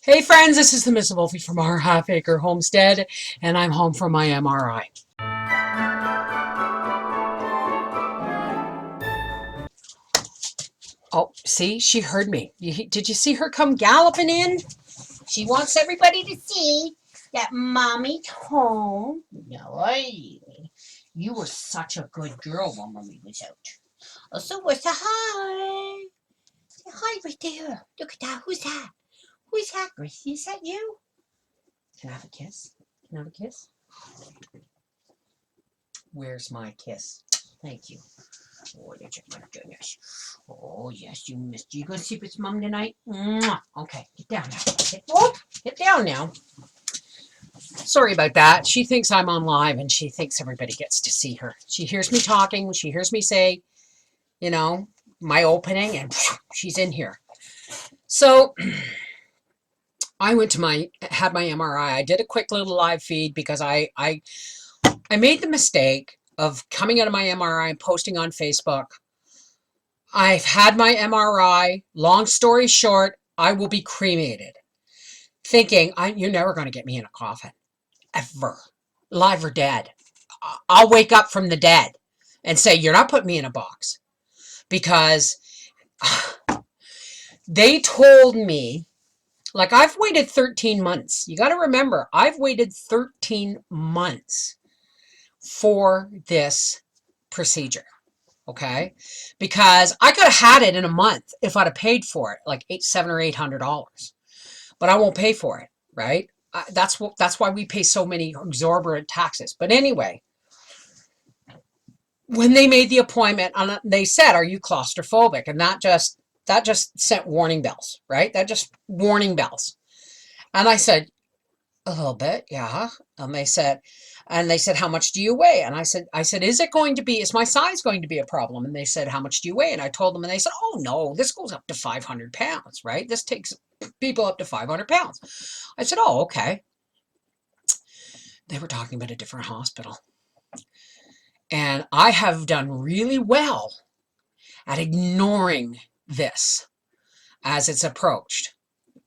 Hey friends, this is the Miss Wolfie from our half acre homestead, and I'm home from my MRI. Oh, see, she heard me. Did you see her come galloping in? She wants everybody to see that mommy's home. No, you were such a good girl while mommy was out. Also, what's a hi? Say hi right there. Look at that. Who's that? Who's that, Gracie? Is that you? Can I have a kiss? Can I have a kiss? Where's my kiss? Thank you. Oh, my goodness. Oh, yes, you missed. You go to sleep with mom tonight? Mwah. Okay, get down now. Get down now. Sorry about that. She thinks I'm on live and she thinks everybody gets to see her. She hears me talking. She hears me say, my opening, and she's in here. So I had my MRI. I did a quick little live feed because I made the mistake of coming out of my MRI and posting on Facebook. I've had my MRI. Long story short, I will be cremated. Thinking, you're never going to get me in a coffin. Ever. Live or dead. I'll wake up from the dead and say, you're not putting me in a box. Because they told me, like, I've waited 13 months. You got to remember, I've waited 13 months for this procedure. Okay, because I could have had it in a month if I'd have paid for it, like $700 or $800, but I won't pay for it, right? That's why we pay so many exorbitant taxes. But anyway, when they made the appointment, they said, "Are you claustrophobic?" And that just sent warning bells, right? That just warning bells. And I said, a little bit, yeah. And they said, how much do you weigh? And I said, is my size going to be a problem? And they said, how much do you weigh? And I told them, and they said, oh no, this goes up to 500 pounds, right? This takes people up to 500 pounds. I said, oh, okay. They were talking about a different hospital. And I have done really well at ignoring this as it's approached.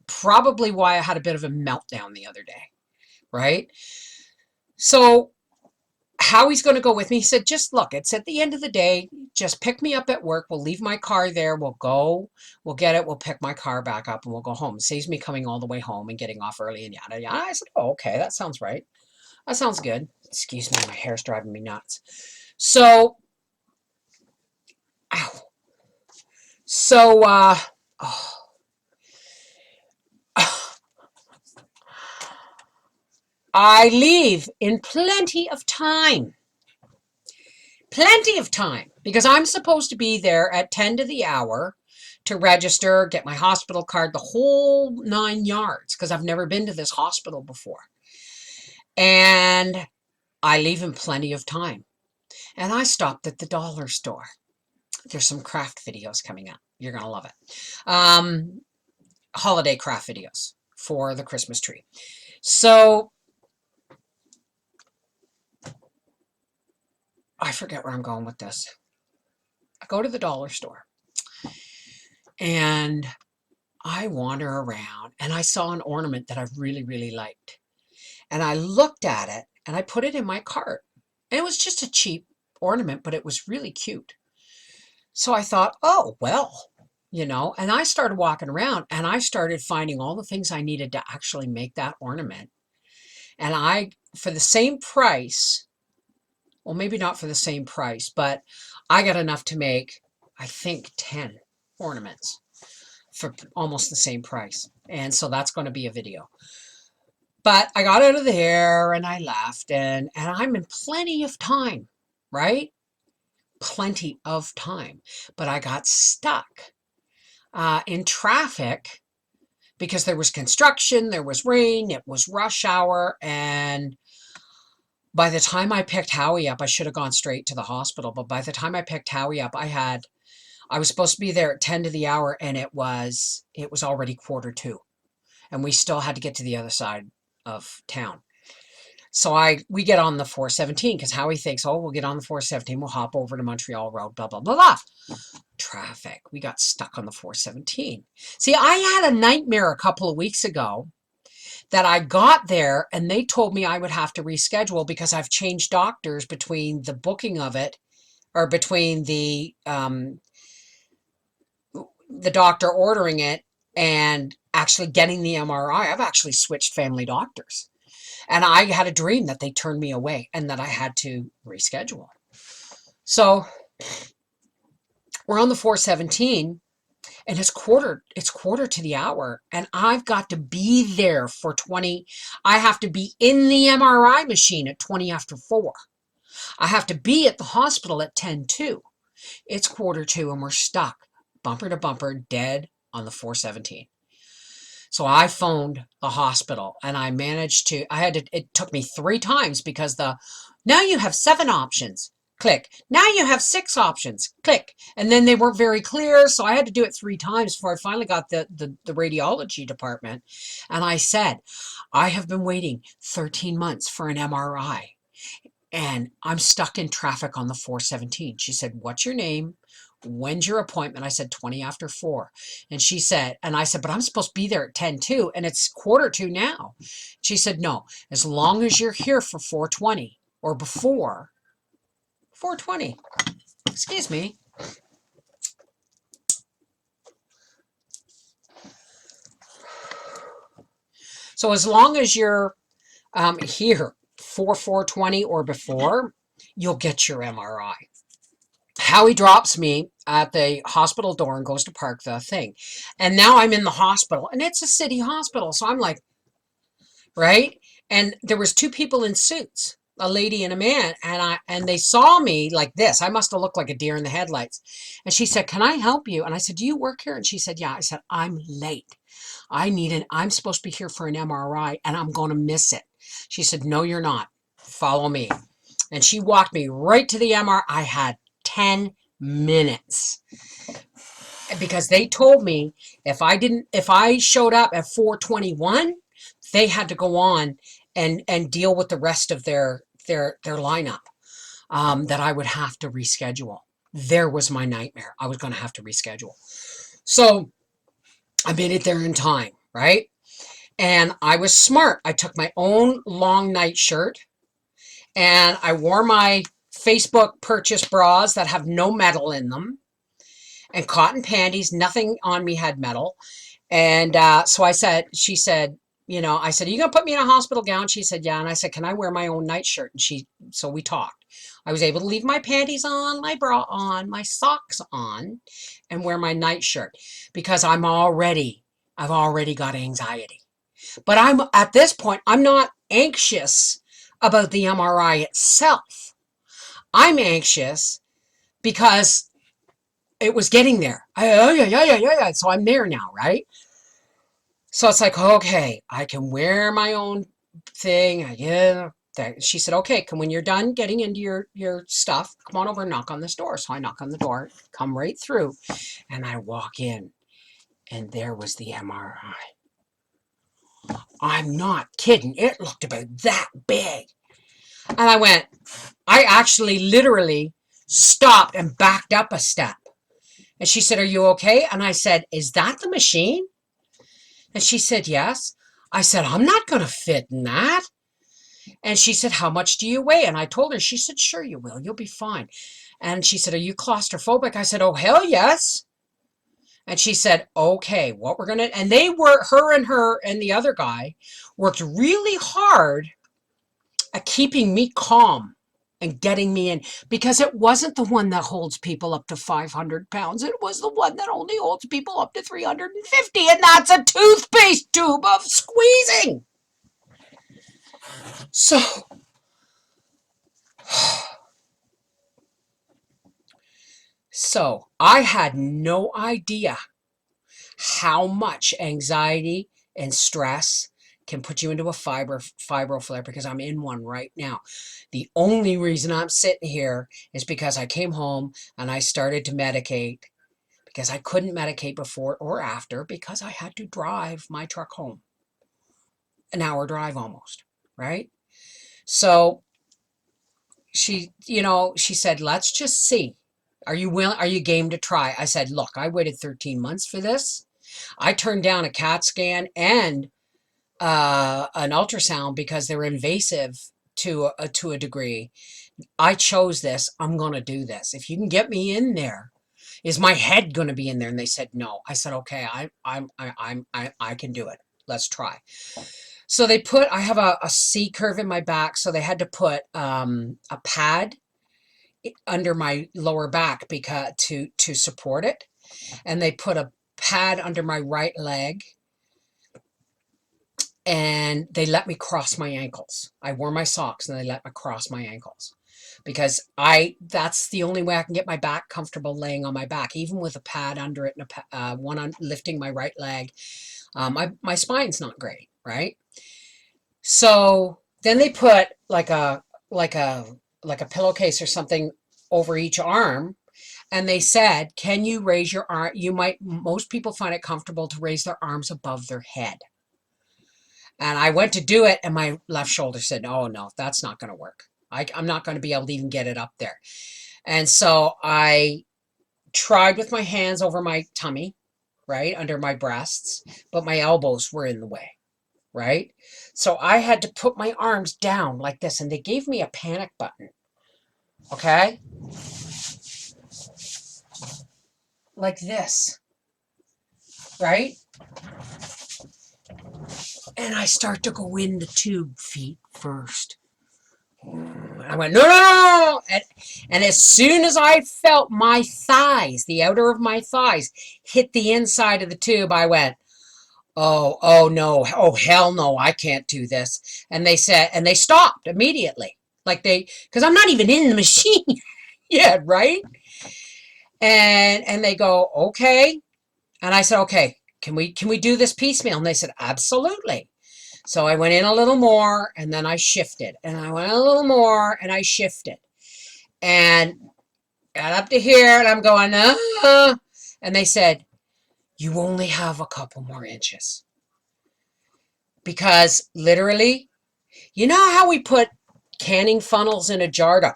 Probably why I had a bit of a meltdown the other day, right? So Howie's going to go with me. He said, just look, it's at the end of the day, just pick me up at work. We'll leave my car there. We'll go, we'll get it. We'll pick my car back up and we'll go home. It saves me coming all the way home and getting off early and yada, yada. I said, oh, okay, that sounds right. That sounds good. Excuse me, my hair's driving me nuts. So, ow. So, oh. I leave in plenty of time. Plenty of time, because I'm supposed to be there at 10 to the hour to register, get my hospital card, the whole 9 yards, because I've never been to this hospital before. And I leave in plenty of time. And I stopped at the dollar store. There's some craft videos coming up. You're going to love it. Holiday craft videos for the Christmas tree. So I forget where I'm going with this. I go to the dollar store and I wander around and I saw an ornament that I really, really liked. And I looked at it and I put it in my cart. And it was just a cheap ornament, but it was really cute. So I thought, oh, well, and I started walking around and I started finding all the things I needed to actually make that ornament. And for the same price, well, maybe not for the same price, but I got enough to make, I think, 10 ornaments for almost the same price. And so that's going to be a video. But I got out of there and I left and I'm in plenty of time, right? Plenty of time. But I got stuck in traffic because there was construction, there was rain, it was rush hour. And by the time I picked Howie up, I should have gone straight to the hospital. But by the time I picked Howie up, I was supposed to be there at 10 to the hour and it was already 1:45. And we still had to get to the other side of town. So we get on the 417 because Howie thinks, oh, we'll get on the 417, we'll hop over to Montreal Road, blah, blah, blah, blah. Traffic. We got stuck on the 417. See, I had a nightmare a couple of weeks ago that I got there and they told me I would have to reschedule because I've changed doctors between the booking of it, or between the doctor ordering it and actually getting the MRI. I've actually switched family doctors. And I had a dream that they turned me away and that I had to reschedule. So we're on the 417 and it's quarter to the hour and I've got to be there for 20. I have to be in the MRI machine at 20 after 4. I have to be at the hospital at 10:02. It's quarter to and we're stuck bumper to bumper dead on the 417. So I phoned the hospital and I managed to, it took me 3 times because now you have 7 options, click. Now you have 6 options, click. And then they weren't very clear, so I had to do it 3 times before I finally got the radiology department. And I said, I have been waiting 13 months for an MRI and I'm stuck in traffic on the 417. She said, what's your name? When's your appointment? I said 20 after 4. And she said, and I said, but I'm supposed to be there at 10:02 and it's quarter to now. She said, no, as long as you're here for 4:20 or before 4:20. Excuse me. So as long as you're here for 4:20 or before, you'll get your MRI. Howie drops me at the hospital door and goes to park the thing. And now I'm in the hospital and it's a city hospital. So I'm like, right? And there was 2 people in suits, a lady and a man, and they saw me like this. I must have looked like a deer in the headlights. And she said, "Can I help you?" And I said, "Do you work here?" And she said, "Yeah." I said, "I'm late. I'm supposed to be here for an MRI and I'm going to miss it." She said, "No, you're not. Follow me." And she walked me right to the MRI. I had 10 minutes because they told me if I showed up at 4:21, they had to go on and deal with the rest of their lineup, that I would have to reschedule. There was my nightmare. I was going to have to reschedule. So I made it there in time, right? And I was smart. I took my own long night shirt and I wore my Facebook purchase bras that have no metal in them and cotton panties. Nothing on me had metal. And so she said, I said, "Are you going to put me in a hospital gown?" She said, "Yeah." And I said, "Can I wear my own nightshirt?" And so we talked. I was able to leave my panties on, my bra on, my socks on, and wear my nightshirt because I've already got anxiety. But at this point, I'm not anxious about the MRI itself. I'm anxious because it was getting there. Yeah. So I'm there now, right? So it's like, okay, I can wear my own thing. Yeah. She said, "Okay, when you're done getting into your stuff, come on over and knock on this door." So I knock on the door, come right through, and I walk in, and there was the MRI. I'm not kidding. It looked about that big. And I actually literally stopped and backed up a step. And she said, "Are you okay?" And I said, "Is that the machine?" And she said, "Yes." I said, "I'm not going to fit in that." And she said, "How much do you weigh?" And I told her. She said, "Sure you will. You'll be fine." And she said, "Are you claustrophobic?" I said, "Oh, hell yes." And she said, "Okay, what we're going to..." And her and the other guy worked really hard at keeping me calm and getting me in, because it wasn't the one that holds people up to 500 pounds. It was the one that only holds people up to 350, and that's a toothpaste tube of squeezing. So I had no idea how much anxiety and stress can put you into a fibro flare, because I'm in one right now. The only reason I'm sitting here is because I came home and I started to medicate, because I couldn't medicate before or after because I had to drive my truck home. An hour drive almost, right? So she said, let's just see. Are you willing? Are you game to try? I said, look, I waited 13 months for this. I turned down a CAT scan and an ultrasound because they're invasive to a degree. I chose this. I'm going to do this. If you can get me in there, is my head going to be in there? And they said no. I said, okay, I can do it. Let's try. So I have a C curve in my back, so they had to put a pad under my lower back because to support it, and they put a pad under my right leg, and they let me cross my ankles. I wore my socks and they let me cross my ankles because that's the only way I can get my back comfortable laying on my back, even with a pad under it and one on lifting my right leg. My spine's not great, right? So then they put like a pillowcase or something over each arm, and they said, can you raise your arm? Most people find it comfortable to raise their arms above their head. And I went to do it, and my left shoulder said, oh, no, that's not going to work. I'm not going to be able to even get it up there. And so I tried with my hands over my tummy, right, under my breasts, but my elbows were in the way, right? So I had to put my arms down like this, and they gave me a panic button, okay? Like this, right? And I start to go in the tube feet first. I went, no, no, no, no. And as soon as I felt my thighs, the outer of my thighs, hit the inside of the tube, I went, oh no, oh hell no, I can't do this. And they stopped immediately. Because I'm not even in the machine yet, right? And they go, okay. And I said, okay, can we do this piecemeal? And they said, absolutely. So I went in a little more, and then I shifted. And I went a little more, and I shifted. And got up to here, and I'm going, and they said, you only have a couple more inches. Because literally, you know how we put canning funnels in a jar to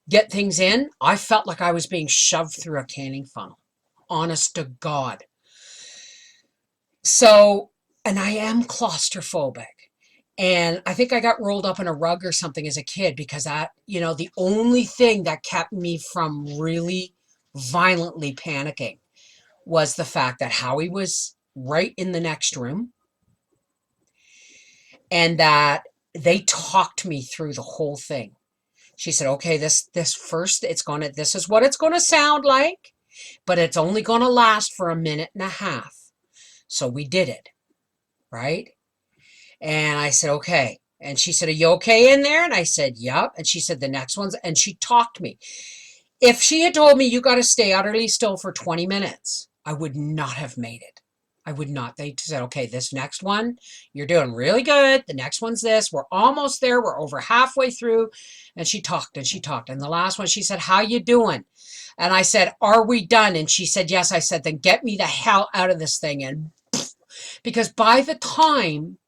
get things in? I felt like I was being shoved through a canning funnel. Honest to God. So, and I am claustrophobic. And I think I got rolled up in a rug or something as a kid because the only thing that kept me from really violently panicking was the fact that Howie was right in the next room and that they talked me through the whole thing. She said, okay, this first, this is what it's going to sound like, but it's only going to last for a minute and a half. So we did it, right? And I said, okay. And she said, are you okay in there? And I said, yep. And she said, the next one's, and she talked me. If she had told me you got to stay utterly still for 20 minutes, I would not have made it. I would not. They said, okay, this next one, you're doing really good. The next one's this. We're almost there. We're over halfway through. And she talked and she talked. And the last one, she said, how you doing? And I said, are we done? And she said, yes. I said, then get me the hell out of this thing. And because by the time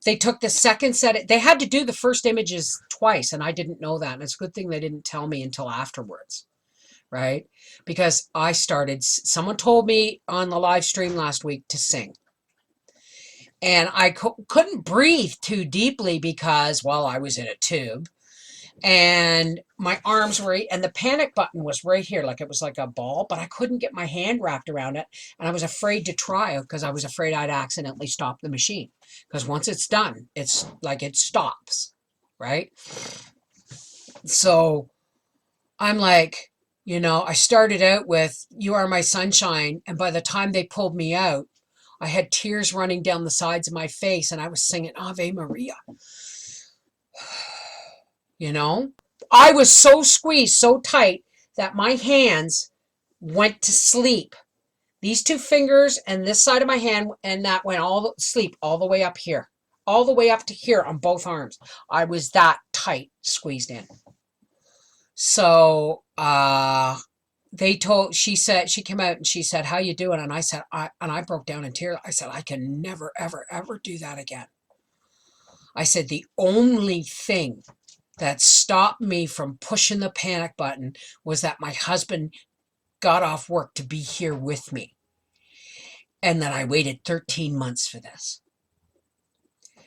they took the second set, they had to do the first images twice, and I didn't know that. And it's a good thing they didn't tell me until afterwards, right? Because someone told me on the live stream last week to sing. And I couldn't breathe too deeply because, well, I was in a tube. And my arms were, and the panic button was right here, like it was like a ball, but I couldn't get my hand wrapped around it. And I was afraid to try it because I was afraid I'd accidentally stop the machine. Because once it's done, it's like it stops, right? So I'm like, I started out with You Are My Sunshine. And by the time they pulled me out, I had tears running down the sides of my face and I was singing Ave Maria. I was so squeezed, so tight that my hands went to sleep. These two fingers and this side of my hand, and that went sleep all the way up here, all the way up to here on both arms. I was that tight, squeezed in. So she came out and she said, how you doing? And I said, I broke down in tears. I said, I can never, ever, ever do that again. I said, the only thing that stopped me from pushing the panic button was that my husband got off work to be here with me. And that I waited 13 months for this.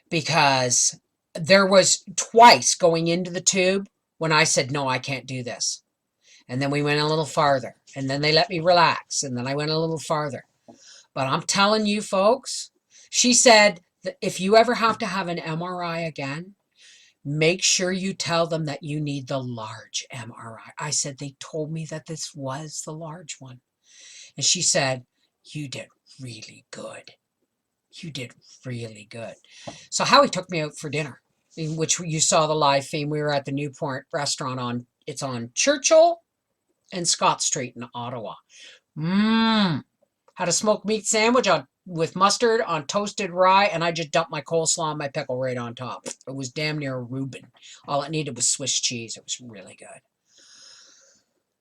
Because there was twice going into the tube when I said, no, I can't do this. And then we went a little farther. And then they let me relax. And then I went a little farther. But I'm telling you, folks, she said that if you ever have to have an MRI again, make sure you tell them that you need the large MRI. I said, they told me that this was the large one. And she said, you did really good. You did really good. So Howie took me out for dinner, in which you saw the live feed. We were at the Newport restaurant it's on Churchill and Scott Street in Ottawa. Had a smoked meat sandwich with mustard on toasted rye, and I just dumped my coleslaw and my pickle right on top. It was damn near a Reuben. All it needed was Swiss cheese. It was really good.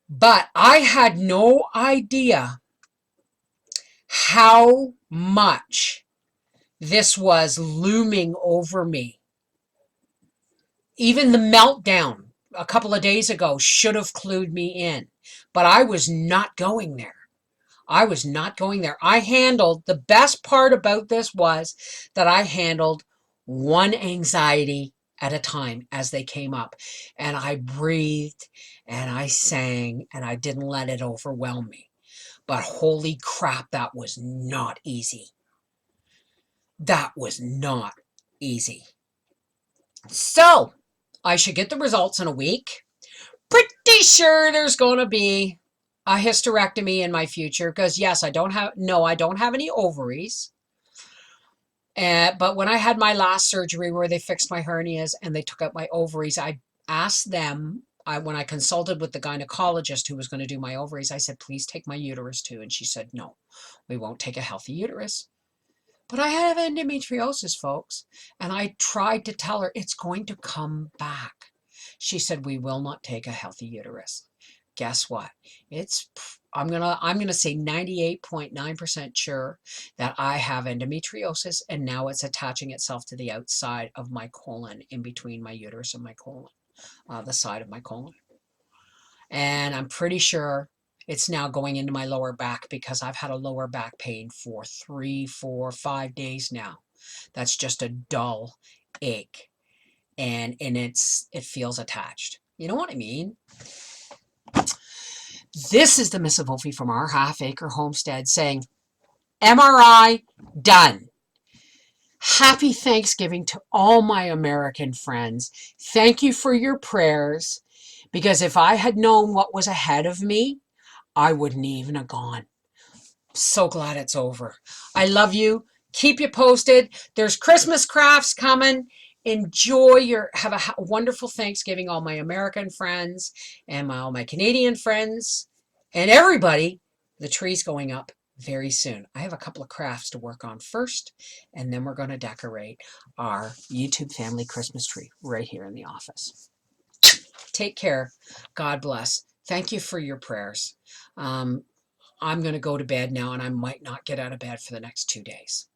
But I had no idea how much this was looming over me. Even the meltdown a couple of days ago should have clued me in, but I was not going there. I was not going there. The best part about this was that I handled one anxiety at a time as they came up. And I breathed and I sang and I didn't let it overwhelm me. But holy crap, that was not easy. That was not easy. So, I should get the results in a week. Pretty sure there's going to be a hysterectomy in my future because, yes, I don't have any ovaries. But when I had my last surgery where they fixed my hernias and they took out my ovaries, I asked them, when I consulted with the gynecologist who was going to do my ovaries, I said, please take my uterus too. And she said, no, we won't take a healthy uterus. But I have endometriosis, folks. And I tried to tell her it's going to come back. She said, we will not take a healthy uterus. Guess what? I'm gonna say 98.9% sure that I have endometriosis, and now it's attaching itself to the outside of my colon, in between my uterus and my colon, the side of my colon. And I'm pretty sure it's now going into my lower back because I've had a lower back pain for 3, 4, 5 days now. That's just a dull ache. And it feels attached. You know what I mean? This is the Miss Wolfie from our half-acre homestead saying, MRI done. Happy Thanksgiving to all my American friends. Thank you for your prayers, because if I had known what was ahead of me, I wouldn't even have gone. So glad it's over. I love you. Keep you posted. There's Christmas crafts coming. Have a wonderful Thanksgiving, all my American friends and all my Canadian friends and everybody. The tree's going up very soon. I have a couple of crafts to work on first, and then we're going to decorate our YouTube family Christmas tree right here in the office. Take care. God bless. Thank you for your prayers. I'm going to go to bed now, and I might not get out of bed for the next 2 days.